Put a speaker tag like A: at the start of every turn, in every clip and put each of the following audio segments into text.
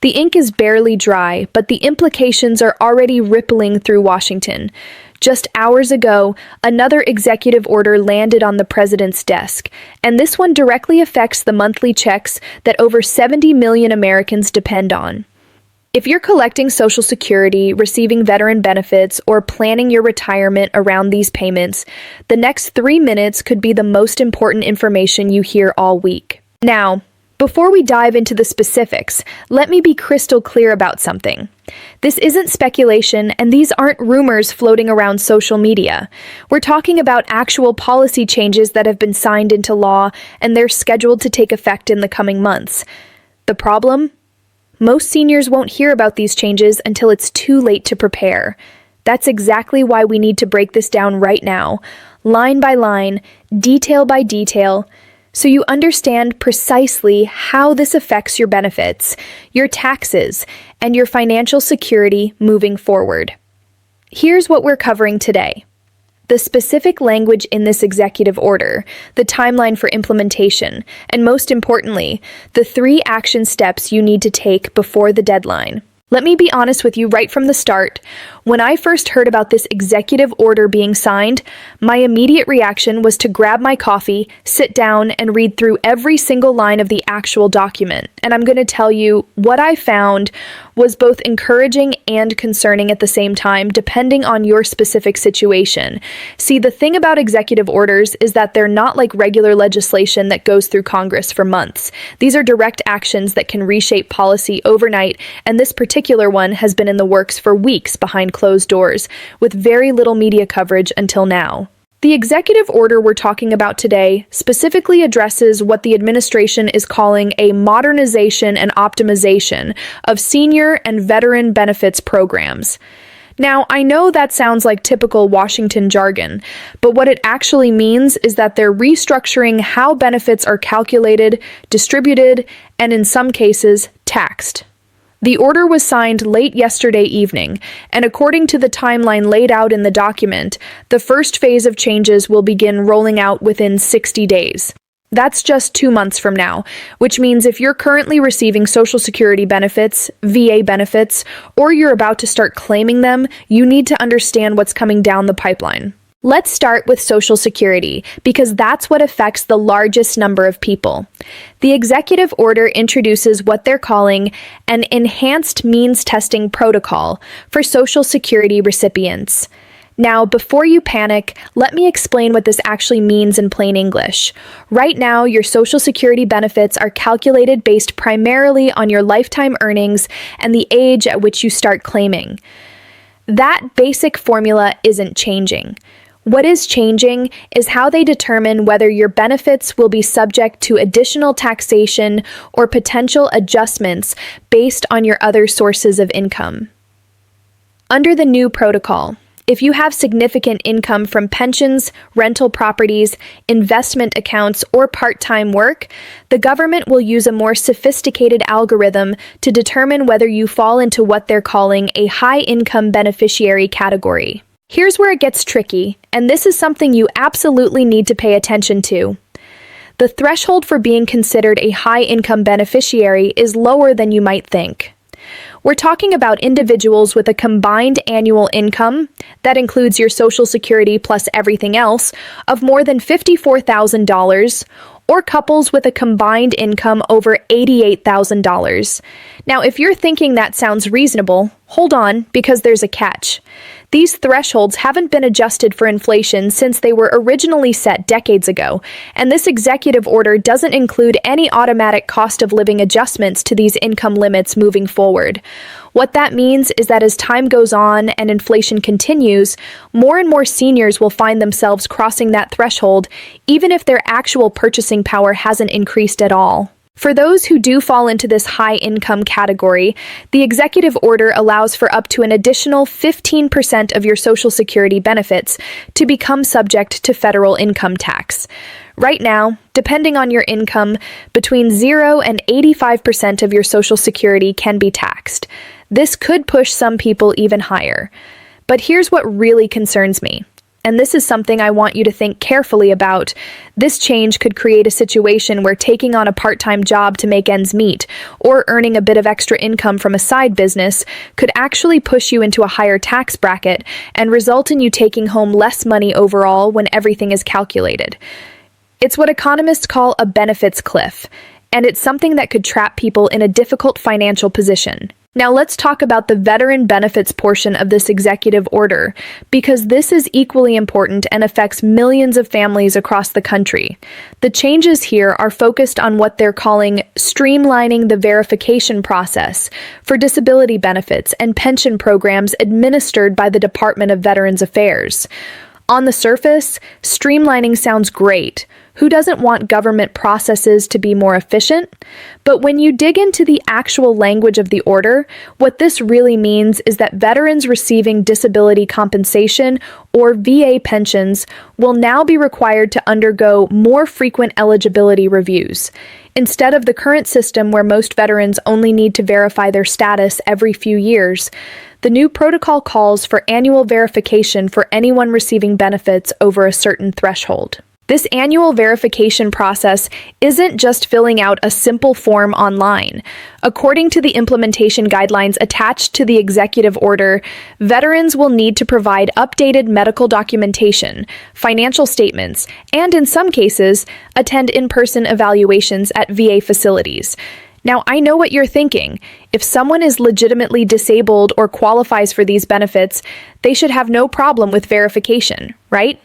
A: The ink is barely dry, but the implications are already rippling through Washington. Just hours ago, another executive order landed on the president's desk, and this one directly affects the monthly checks that over 70 million Americans depend on. If you're collecting Social Security, receiving veteran benefits, or planning your retirement around these payments, the next 3 minutes could be the most important information you hear all week. Now, before we dive into the specifics, let me be crystal clear about something. This isn't speculation, and these aren't rumors floating around social media. We're talking about actual policy changes that have been signed into law, and they're scheduled to take effect in the coming months. The problem? Most seniors won't hear about these changes until it's too late to prepare. That's exactly why we need to break this down right now, line by line, detail by detail, so you understand precisely how this affects your benefits, your taxes, and your financial security moving forward. Here's what we're covering today: the specific language in this executive order, the timeline for implementation, and most importantly, the 3 action steps you need to take before the deadline. Let me be honest with you right from the start. When I first heard about this executive order being signed, my immediate reaction was to grab my coffee, sit down, and read through every single line of the actual document. And I'm going to tell you, what I found was both encouraging and concerning at the same time, depending on your specific situation. See, the thing about executive orders is that they're not like regular legislation that goes through Congress for months. These are direct actions that can reshape policy overnight, and this particular one has been in the works for weeks behind closed doors, with very little media coverage until now. The executive order we're talking about today specifically addresses what the administration is calling a modernization and optimization of senior and veteran benefits programs. Now, I know that sounds like typical Washington jargon, but what it actually means is that they're restructuring how benefits are calculated, distributed, and in some cases, taxed. The order was signed late yesterday evening, and according to the timeline laid out in the document, the first phase of changes will begin rolling out within 60 days. That's just 2 months from now, which means if you're currently receiving Social Security benefits, VA benefits, or you're about to start claiming them, you need to understand what's coming down the pipeline. Let's start with Social Security, because that's what affects the largest number of people. The executive order introduces what they're calling an enhanced means testing protocol for Social Security recipients. Now, before you panic, let me explain what this actually means in plain English. Right now, your Social Security benefits are calculated based primarily on your lifetime earnings and the age at which you start claiming. That basic formula isn't changing. What is changing is how they determine whether your benefits will be subject to additional taxation or potential adjustments based on your other sources of income. Under the new protocol, if you have significant income from pensions, rental properties, investment accounts, or part-time work, the government will use a more sophisticated algorithm to determine whether you fall into what they're calling a high-income beneficiary category. Here's where it gets tricky, and this is something you absolutely need to pay attention to. The threshold for being considered a high-income beneficiary is lower than you might think. We're talking about individuals with a combined annual income, that includes your Social Security plus everything else, of more than $54,000, or couples with a combined income over $88,000. Now, if you're thinking that sounds reasonable, hold on, because there's a catch. These thresholds haven't been adjusted for inflation since they were originally set decades ago, and this executive order doesn't include any automatic cost of living adjustments to these income limits moving forward. What that means is that as time goes on and inflation continues, more and more seniors will find themselves crossing that threshold, even if their actual purchasing power hasn't increased at all. For those who do fall into this high-income category, the executive order allows for up to an additional 15% of your Social Security benefits to become subject to federal income tax. Right now, depending on your income, between 0 and 85% of your Social Security can be taxed. This could push some people even higher. But here's what really concerns me. And this is something I want you to think carefully about. This change could create a situation where taking on a part-time job to make ends meet, or earning a bit of extra income from a side business, could actually push you into a higher tax bracket and result in you taking home less money overall when everything is calculated. It's what economists call a benefits cliff, and it's something that could trap people in a difficult financial position. Now let's talk about the veteran benefits portion of this executive order, because this is equally important and affects millions of families across the country. The changes here are focused on what they're calling streamlining the verification process for disability benefits and pension programs administered by the Department of Veterans Affairs. On the surface, streamlining sounds great. Who doesn't want government processes to be more efficient? But when you dig into the actual language of the order, what this really means is that veterans receiving disability compensation or VA pensions will now be required to undergo more frequent eligibility reviews. Instead of the current system where most veterans only need to verify their status every few years, the new protocol calls for annual verification for anyone receiving benefits over a certain threshold. This annual verification process isn't just filling out a simple form online. According to the implementation guidelines attached to the executive order, veterans will need to provide updated medical documentation, financial statements, and in some cases, attend in-person evaluations at VA facilities. Now, I know what you're thinking. If someone is legitimately disabled or qualifies for these benefits, they should have no problem with verification, right?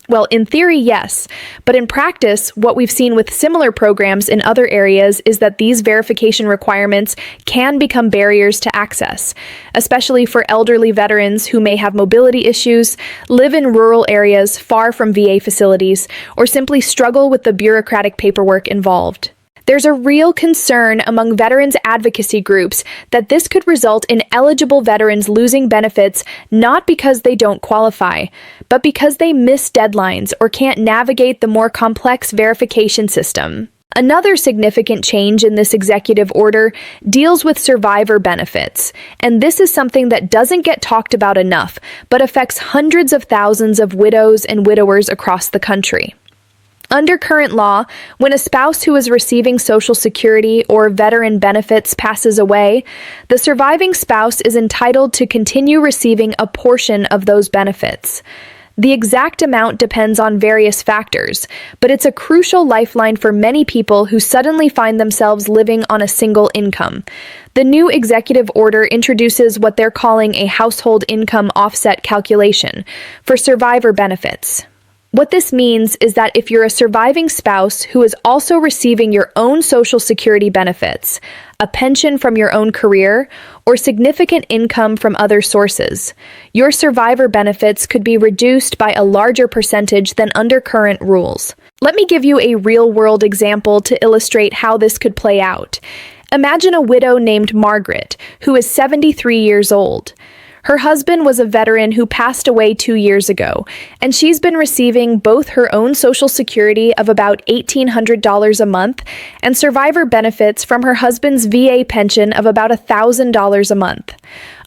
A: Well, in theory, yes, but in practice, what we've seen with similar programs in other areas is that these verification requirements can become barriers to access, especially for elderly veterans who may have mobility issues, live in rural areas far from VA facilities, or simply struggle with the bureaucratic paperwork involved. There's a real concern among veterans advocacy groups that this could result in eligible veterans losing benefits not because they don't qualify, but because they miss deadlines or can't navigate the more complex verification system. Another significant change in this executive order deals with survivor benefits, and this is something that doesn't get talked about enough, but affects hundreds of thousands of widows and widowers across the country. Under current law, when a spouse who is receiving Social Security or veteran benefits passes away, the surviving spouse is entitled to continue receiving a portion of those benefits. The exact amount depends on various factors, but it's a crucial lifeline for many people who suddenly find themselves living on a single income. The new executive order introduces what they're calling a household income offset calculation for survivor benefits. What this means is that if you're a surviving spouse who is also receiving your own Social Security benefits, a pension from your own career, or significant income from other sources, your survivor benefits could be reduced by a larger percentage than under current rules. Let me give you a real-world example to illustrate how this could play out. Imagine a widow named Margaret, who is 73 years old. Her husband was a veteran who passed away 2 years ago, and she's been receiving both her own Social Security of about $1,800 a month and survivor benefits from her husband's VA pension of about $1,000 a month.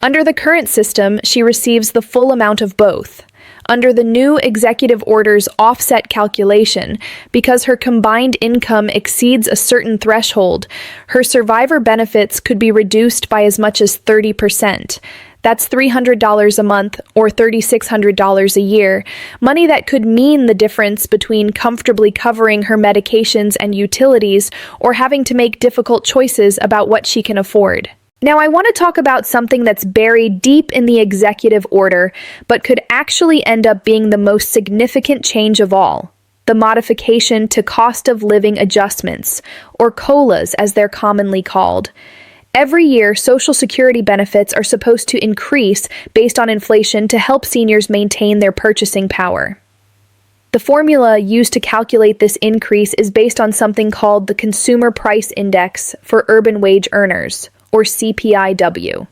A: Under the current system, she receives the full amount of both. Under the new executive order's offset calculation, because her combined income exceeds a certain threshold, her survivor benefits could be reduced by as much as 30%. That's $300 a month or $3,600 a year, money that could mean the difference between comfortably covering her medications and utilities or having to make difficult choices about what she can afford. Now, I want to talk about something that's buried deep in the executive order, but could actually end up being the most significant change of all: the modification to cost of living adjustments, or COLAs as they're commonly called. Every year, Social Security benefits are supposed to increase based on inflation to help seniors maintain their purchasing power. The formula used to calculate this increase is based on something called the Consumer Price Index for Urban Wage Earners, or CPIW.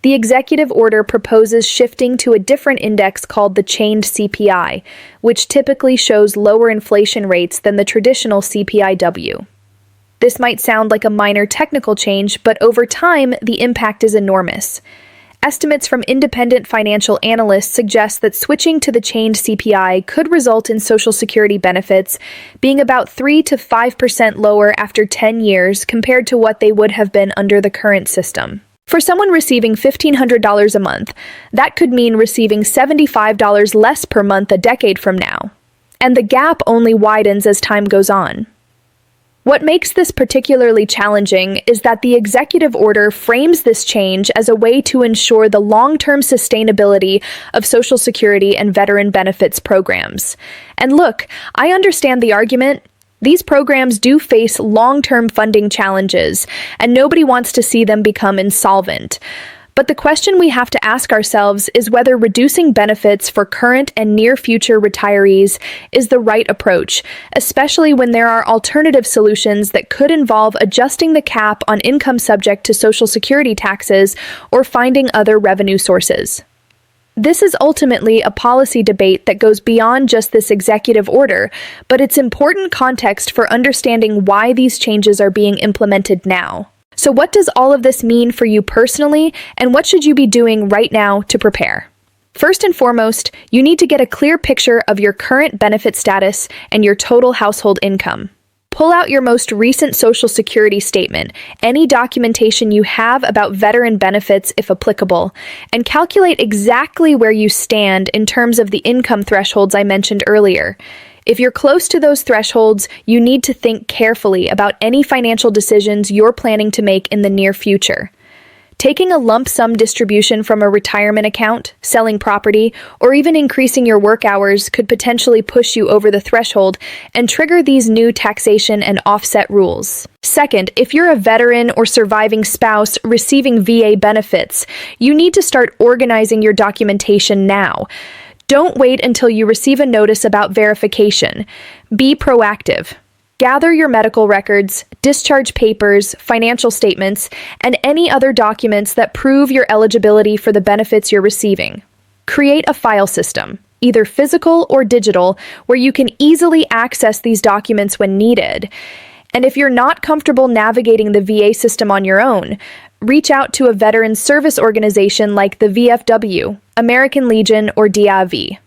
A: The executive order proposes shifting to a different index called the Chained CPI, which typically shows lower inflation rates than the traditional CPIW. This might sound like a minor technical change, but over time, the impact is enormous. Estimates from independent financial analysts suggest that switching to the chained CPI could result in Social Security benefits being about 3 to 5% lower after 10 years compared to what they would have been under the current system. For someone receiving $1,500 a month, that could mean receiving $75 less per month a decade from now. And the gap only widens as time goes on. What makes this particularly challenging is that the executive order frames this change as a way to ensure the long-term sustainability of Social Security and veteran benefits programs. And look, I understand the argument. These programs do face long-term funding challenges, and nobody wants to see them become insolvent. But the question we have to ask ourselves is whether reducing benefits for current and near-future retirees is the right approach, especially when there are alternative solutions that could involve adjusting the cap on income subject to Social Security taxes or finding other revenue sources. This is ultimately a policy debate that goes beyond just this executive order, but it's important context for understanding why these changes are being implemented now. So what does all of this mean for you personally, and what should you be doing right now to prepare? First and foremost, you need to get a clear picture of your current benefit status and your total household income. Pull out your most recent Social Security statement, any documentation you have about veteran benefits if applicable, and calculate exactly where you stand in terms of the income thresholds I mentioned earlier. If you're close to those thresholds, you need to think carefully about any financial decisions you're planning to make in the near future. Taking a lump sum distribution from a retirement account, selling property, or even increasing your work hours could potentially push you over the threshold and trigger these new taxation and offset rules. Second, if you're a veteran or surviving spouse receiving VA benefits, you need to start organizing your documentation now. Don't wait until you receive a notice about verification. Be proactive. Gather your medical records, discharge papers, financial statements, and any other documents that prove your eligibility for the benefits you're receiving. Create a file system, either physical or digital, where you can easily access these documents when needed. And if you're not comfortable navigating the VA system on your own, reach out to a veteran service organization like the VFW, American Legion, or DIV.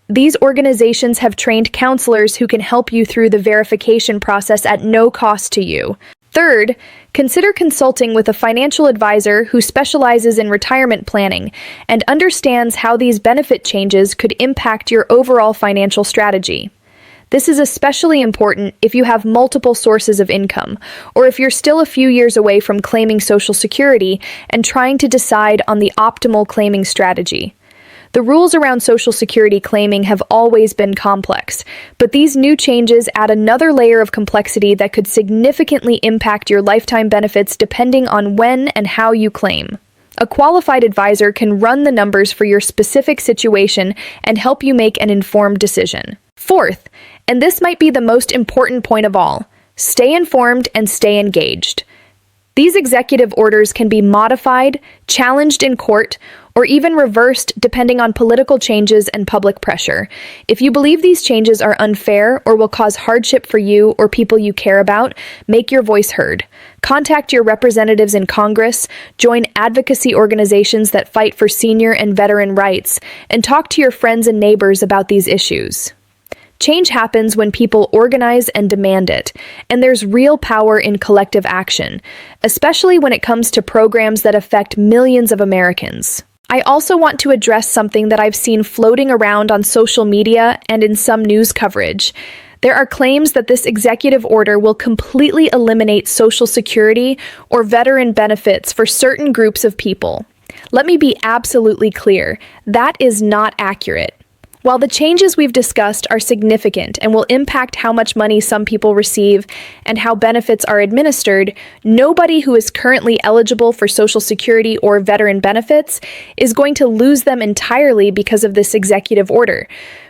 A: These organizations have trained counselors who can help you through the verification process at no cost to you. Third, consider consulting with a financial advisor who specializes in retirement planning and understands how these benefit changes could impact your overall financial strategy. This is especially important if you have multiple sources of income, or if you're still a few years away from claiming Social Security and trying to decide on the optimal claiming strategy. The rules around Social Security claiming have always been complex, but these new changes add another layer of complexity that could significantly impact your lifetime benefits depending on when and how you claim. A qualified advisor can run the numbers for your specific situation and help you make an informed decision. Fourth, and this might be the most important point of all, stay informed and stay engaged. These executive orders can be modified, challenged in court, or even reversed depending on political changes and public pressure. If you believe these changes are unfair or will cause hardship for you or people you care about, make your voice heard. Contact your representatives in Congress, join advocacy organizations that fight for senior and veteran rights, and talk to your friends and neighbors about these issues. Change happens when people organize and demand it, and there's real power in collective action, especially when it comes to programs that affect millions of Americans. I also want to address something that I've seen floating around on social media and in some news coverage. There are claims that this executive order will completely eliminate Social Security or veteran benefits for certain groups of people. Let me be absolutely clear, that is not accurate. While the changes we've discussed are significant and will impact how much money some people receive and how benefits are administered, nobody who is currently eligible for Social Security or veteran benefits is going to lose them entirely because of this executive order.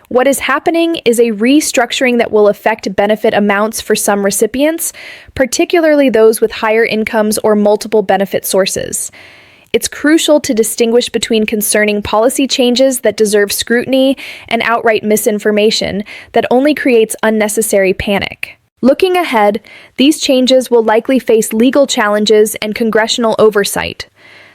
A: What is happening is a restructuring that will affect benefit amounts for some recipients, particularly those with higher incomes or multiple benefit sources. It's crucial to distinguish between concerning policy changes that deserve scrutiny and outright misinformation that only creates unnecessary panic. Looking ahead, these changes will likely face legal challenges and congressional oversight.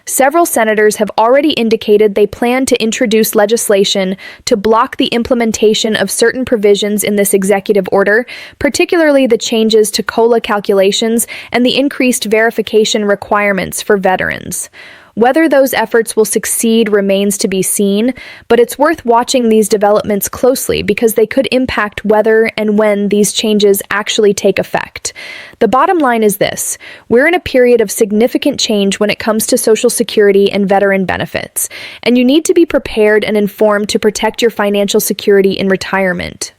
A: Several senators have already indicated they plan to introduce legislation to block the implementation of certain provisions in this executive order, particularly the changes to COLA calculations and the increased verification requirements for veterans. Whether those efforts will succeed remains to be seen, but it's worth watching these developments closely because they could impact whether and when these changes actually take effect. The bottom line is this: we're in a period of significant change when it comes to Social Security and veteran benefits, and you need to be prepared and informed to protect your financial security in retirement.